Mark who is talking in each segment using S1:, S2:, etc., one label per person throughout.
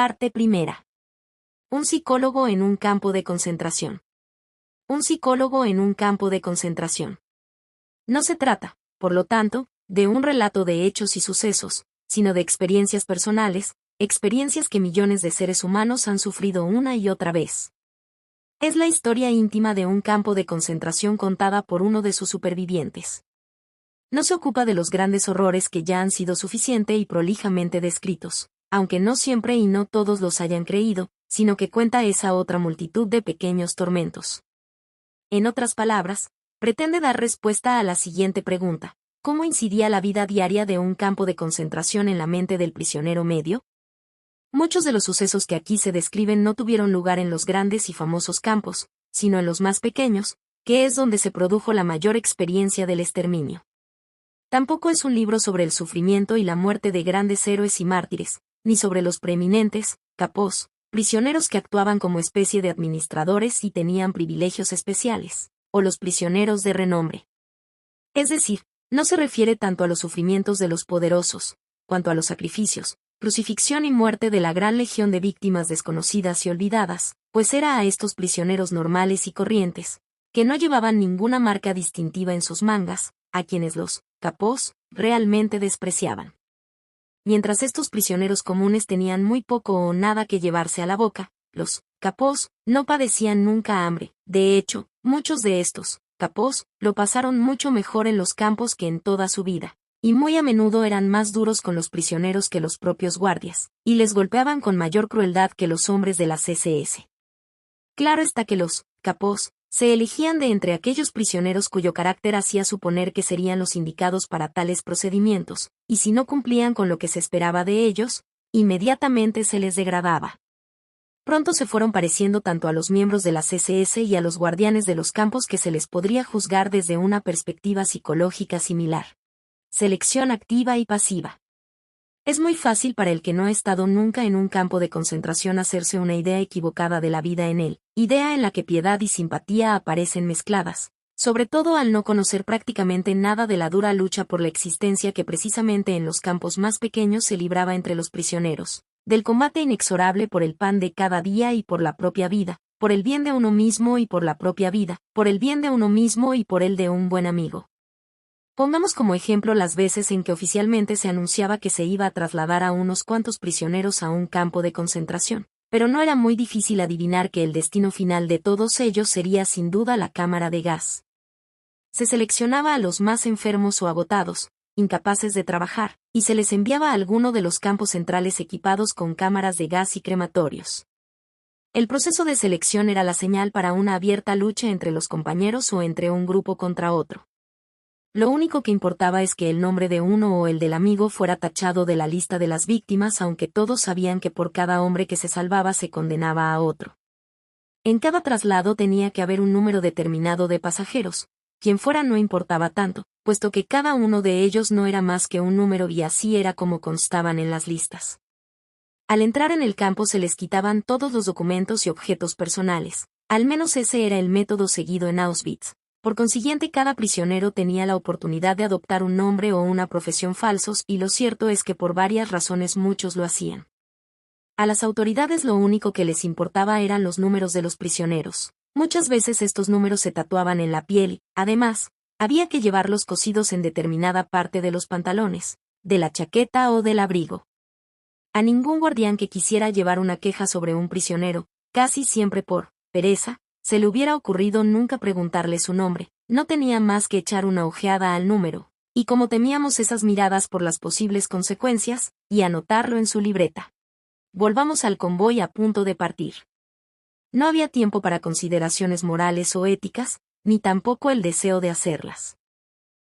S1: Parte primera. Un psicólogo en un campo de concentración. Un psicólogo en un campo de concentración. No se trata, por lo tanto, de un relato de hechos y sucesos, sino de experiencias personales, experiencias que millones de seres humanos han sufrido una y otra vez. Es la historia íntima de un campo de concentración contada por uno de sus supervivientes. No se ocupa de los grandes horrores que ya han sido suficiente y prolijamente descritos, aunque no siempre y no todos los hayan creído, sino que cuenta esa otra multitud de pequeños tormentos. En otras palabras, pretende dar respuesta a la siguiente pregunta: ¿cómo incidía la vida diaria de un campo de concentración en la mente del prisionero medio? Muchos de los sucesos que aquí se describen no tuvieron lugar en los grandes y famosos campos, sino en los más pequeños, que es donde se produjo la mayor experiencia del exterminio. Tampoco es un libro sobre el sufrimiento y la muerte de grandes héroes y mártires, ni sobre los preeminentes, capos, prisioneros que actuaban como especie de administradores y tenían privilegios especiales, o los prisioneros de renombre. Es decir, no se refiere tanto a los sufrimientos de los poderosos, cuanto a los sacrificios, crucifixión y muerte de la gran legión de víctimas desconocidas y olvidadas, pues era a estos prisioneros normales y corrientes, que no llevaban ninguna marca distintiva en sus mangas, a quienes los capos realmente despreciaban. Mientras estos prisioneros comunes tenían muy poco o nada que llevarse a la boca, los capos no padecían nunca hambre. De hecho, muchos de estos capos lo pasaron mucho mejor en los campos que en toda su vida, y muy a menudo eran más duros con los prisioneros que los propios guardias, y les golpeaban con mayor crueldad que los hombres de las SS. Claro está que los capos se elegían de entre aquellos prisioneros cuyo carácter hacía suponer que serían los indicados para tales procedimientos, y si no cumplían con lo que se esperaba de ellos, inmediatamente se les degradaba. Pronto se fueron pareciendo tanto a los miembros de las SS y a los guardianes de los campos que se les podría juzgar desde una perspectiva psicológica similar. Selección activa y pasiva. Es muy fácil para el que no ha estado nunca en un campo de concentración hacerse una idea equivocada de la vida en él, idea en la que piedad y simpatía aparecen mezcladas, sobre todo al no conocer prácticamente nada de la dura lucha por la existencia que precisamente en los campos más pequeños se libraba entre los prisioneros, del combate inexorable por el pan de cada día y por la propia vida, por el bien de uno mismo y por la propia vida, por el bien de uno mismo y por el de un buen amigo. Pongamos como ejemplo las veces en que oficialmente se anunciaba que se iba a trasladar a unos cuantos prisioneros a un campo de concentración, pero no era muy difícil adivinar que el destino final de todos ellos sería sin duda la cámara de gas. Se seleccionaba a los más enfermos o agotados, incapaces de trabajar, y se les enviaba a alguno de los campos centrales equipados con cámaras de gas y crematorios. El proceso de selección era la señal para una abierta lucha entre los compañeros o entre un grupo contra otro. Lo único que importaba es que el nombre de uno o el del amigo fuera tachado de la lista de las víctimas, aunque todos sabían que por cada hombre que se salvaba se condenaba a otro. En cada traslado tenía que haber un número determinado de pasajeros. Quien fuera no importaba tanto, puesto que cada uno de ellos no era más que un número y así era como constaban en las listas. Al entrar en el campo se les quitaban todos los documentos y objetos personales, al menos ese era el método seguido en Auschwitz. Por consiguiente, cada prisionero tenía la oportunidad de adoptar un nombre o una profesión falsos, y lo cierto es que por varias razones muchos lo hacían. A las autoridades lo único que les importaba eran los números de los prisioneros. Muchas veces estos números se tatuaban en la piel, además, había que llevarlos cosidos en determinada parte de los pantalones, de la chaqueta o del abrigo. A ningún guardián que quisiera llevar una queja sobre un prisionero, casi siempre por pereza, se le hubiera ocurrido nunca preguntarle su nombre, no tenía más que echar una ojeada al número, y como temíamos esas miradas por las posibles consecuencias, y anotarlo en su libreta. Volvamos al convoy a punto de partir. No había tiempo para consideraciones morales o éticas, ni tampoco el deseo de hacerlas.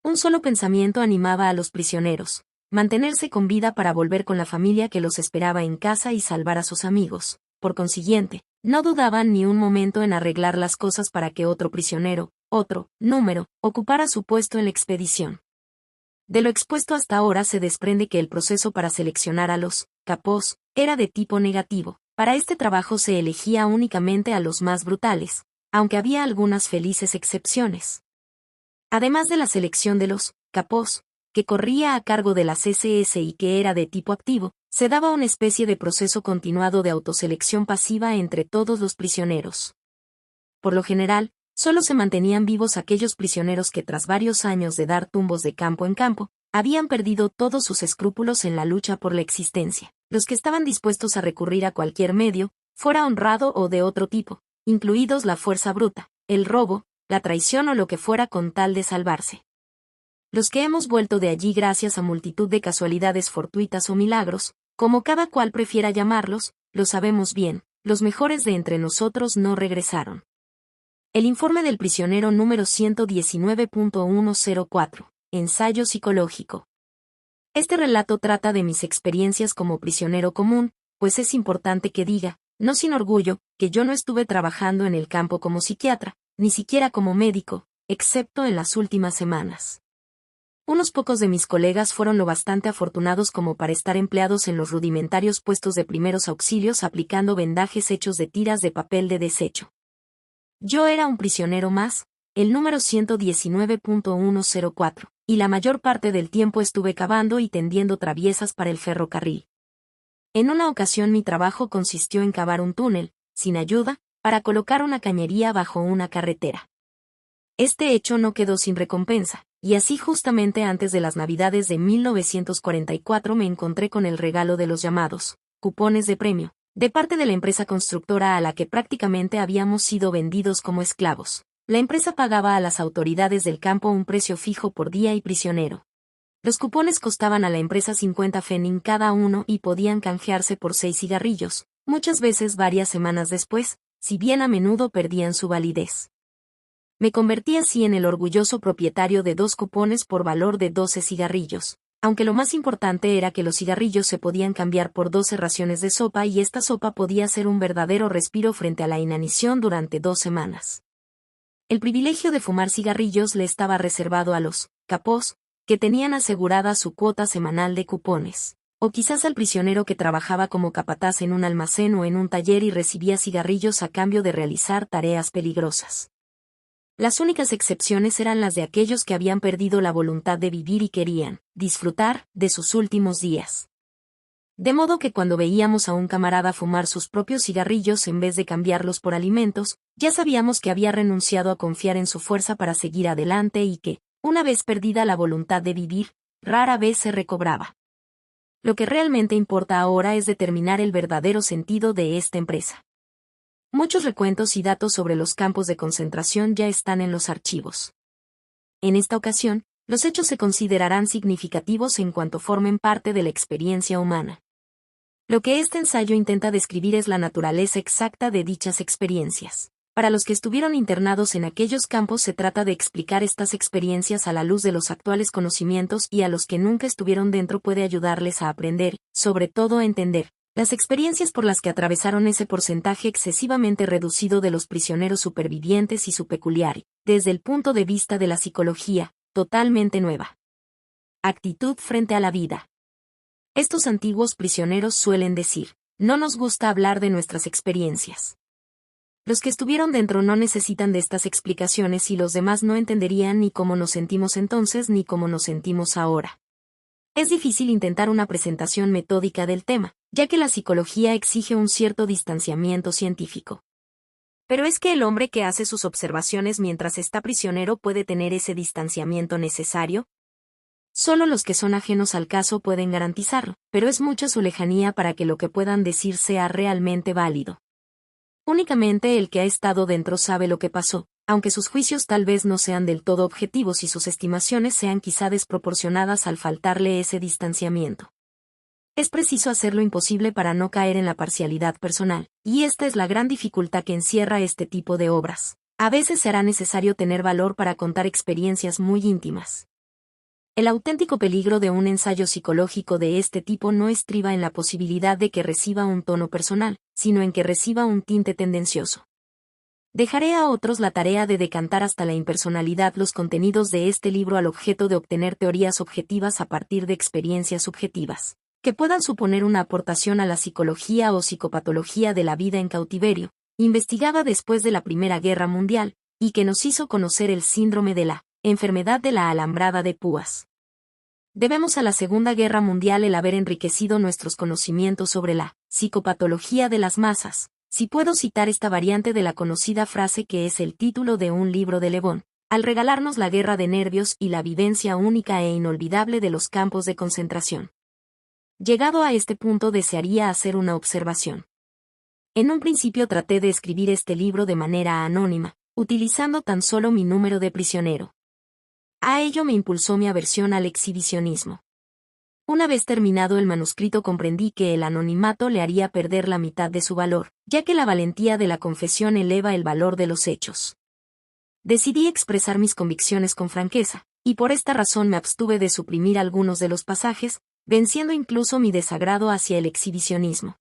S1: Un solo pensamiento animaba a los prisioneros: mantenerse con vida para volver con la familia que los esperaba en casa y salvar a sus amigos. Por consiguiente, no dudaban ni un momento en arreglar las cosas para que otro prisionero, otro número, ocupara su puesto en la expedición. De lo expuesto hasta ahora se desprende que el proceso para seleccionar a los capos era de tipo negativo. Para este trabajo se elegía únicamente a los más brutales, aunque había algunas felices excepciones. Además de la selección de los capos, que corría a cargo de las SS y que era de tipo activo, se daba una especie de proceso continuado de autoselección pasiva entre todos los prisioneros. Por lo general, solo se mantenían vivos aquellos prisioneros que tras varios años de dar tumbos de campo en campo, habían perdido todos sus escrúpulos en la lucha por la existencia. Los que estaban dispuestos a recurrir a cualquier medio, fuera honrado o de otro tipo, incluidos la fuerza bruta, el robo, la traición o lo que fuera con tal de salvarse. Los que hemos vuelto de allí gracias a multitud de casualidades fortuitas o milagros, como cada cual prefiera llamarlos, lo sabemos bien, los mejores de entre nosotros no regresaron. El informe del prisionero número 119.104, ensayo psicológico. Este relato trata de mis experiencias como prisionero común, pues es importante que diga, no sin orgullo, que yo no estuve trabajando en el campo como psiquiatra, ni siquiera como médico, excepto en las últimas semanas. Unos pocos de mis colegas fueron lo bastante afortunados como para estar empleados en los rudimentarios puestos de primeros auxilios aplicando vendajes hechos de tiras de papel de desecho. Yo era un prisionero más, el número 119.104, y la mayor parte del tiempo estuve cavando y tendiendo traviesas para el ferrocarril. En una ocasión mi trabajo consistió en cavar un túnel, sin ayuda, para colocar una cañería bajo una carretera. Este hecho no quedó sin recompensa, y así justamente antes de las Navidades de 1944 me encontré con el regalo de los llamados cupones de premio, de parte de la empresa constructora a la que prácticamente habíamos sido vendidos como esclavos. La empresa pagaba a las autoridades del campo un precio fijo por día y prisionero. Los cupones costaban a la empresa 50 pfennig cada uno y podían canjearse por 6 cigarrillos, muchas veces varias semanas después, si bien a menudo perdían su validez. Me convertí así en el orgulloso propietario de 2 cupones por valor de 12 cigarrillos, aunque lo más importante era que los cigarrillos se podían cambiar por 12 raciones de sopa y esta sopa podía ser un verdadero respiro frente a la inanición durante 2 semanas. El privilegio de fumar cigarrillos le estaba reservado a los capós, que tenían asegurada su cuota semanal de cupones, o quizás al prisionero que trabajaba como capataz en un almacén o en un taller y recibía cigarrillos a cambio de realizar tareas peligrosas. Las únicas excepciones eran las de aquellos que habían perdido la voluntad de vivir y querían disfrutar de sus últimos días. De modo que cuando veíamos a un camarada fumar sus propios cigarrillos en vez de cambiarlos por alimentos, ya sabíamos que había renunciado a confiar en su fuerza para seguir adelante y que, una vez perdida la voluntad de vivir, rara vez se recobraba. Lo que realmente importa ahora es determinar el verdadero sentido de esta empresa. Muchos recuentos y datos sobre los campos de concentración ya están en los archivos. En esta ocasión, los hechos se considerarán significativos en cuanto formen parte de la experiencia humana. Lo que este ensayo intenta describir es la naturaleza exacta de dichas experiencias. Para los que estuvieron internados en aquellos campos se trata de explicar estas experiencias a la luz de los actuales conocimientos y a los que nunca estuvieron dentro puede ayudarles a aprender, sobre todo a entender, las experiencias por las que atravesaron ese porcentaje excesivamente reducido de los prisioneros supervivientes y su peculiar, desde el punto de vista de la psicología, totalmente nueva actitud frente a la vida. Estos antiguos prisioneros suelen decir, no nos gusta hablar de nuestras experiencias. Los que estuvieron dentro no necesitan de estas explicaciones y los demás no entenderían ni cómo nos sentimos entonces ni cómo nos sentimos ahora. Es difícil intentar una presentación metódica del tema, ya que la psicología exige un cierto distanciamiento científico. Pero es que el hombre que hace sus observaciones mientras está prisionero puede tener ese distanciamiento necesario. Solo los que son ajenos al caso pueden garantizarlo, pero es mucha su lejanía para que lo que puedan decir sea realmente válido. Únicamente el que ha estado dentro sabe lo que pasó, aunque sus juicios tal vez no sean del todo objetivos y sus estimaciones sean quizá desproporcionadas al faltarle ese distanciamiento. Es preciso hacer lo imposible para no caer en la parcialidad personal, y esta es la gran dificultad que encierra este tipo de obras. A veces será necesario tener valor para contar experiencias muy íntimas. El auténtico peligro de un ensayo psicológico de este tipo no estriba en la posibilidad de que reciba un tono personal, sino en que reciba un tinte tendencioso. Dejaré a otros la tarea de decantar hasta la impersonalidad los contenidos de este libro al objeto de obtener teorías objetivas a partir de experiencias subjetivas, que puedan suponer una aportación a la psicología o psicopatología de la vida en cautiverio, investigada después de la Primera Guerra Mundial, y que nos hizo conocer el síndrome de la enfermedad de la alambrada de púas. Debemos a la Segunda Guerra Mundial el haber enriquecido nuestros conocimientos sobre la psicopatología de las masas, si puedo citar esta variante de la conocida frase que es el título de un libro de Le Bon, al regalarnos la guerra de nervios y la vivencia única e inolvidable de los campos de concentración. Llegado a este punto desearía hacer una observación. En un principio traté de escribir este libro de manera anónima, utilizando tan solo mi número de prisionero. A ello me impulsó mi aversión al exhibicionismo. Una vez terminado el manuscrito comprendí que el anonimato le haría perder la mitad de su valor, ya que la valentía de la confesión eleva el valor de los hechos. Decidí expresar mis convicciones con franqueza, y por esta razón me abstuve de suprimir algunos de los pasajes, venciendo incluso mi desagrado hacia el exhibicionismo.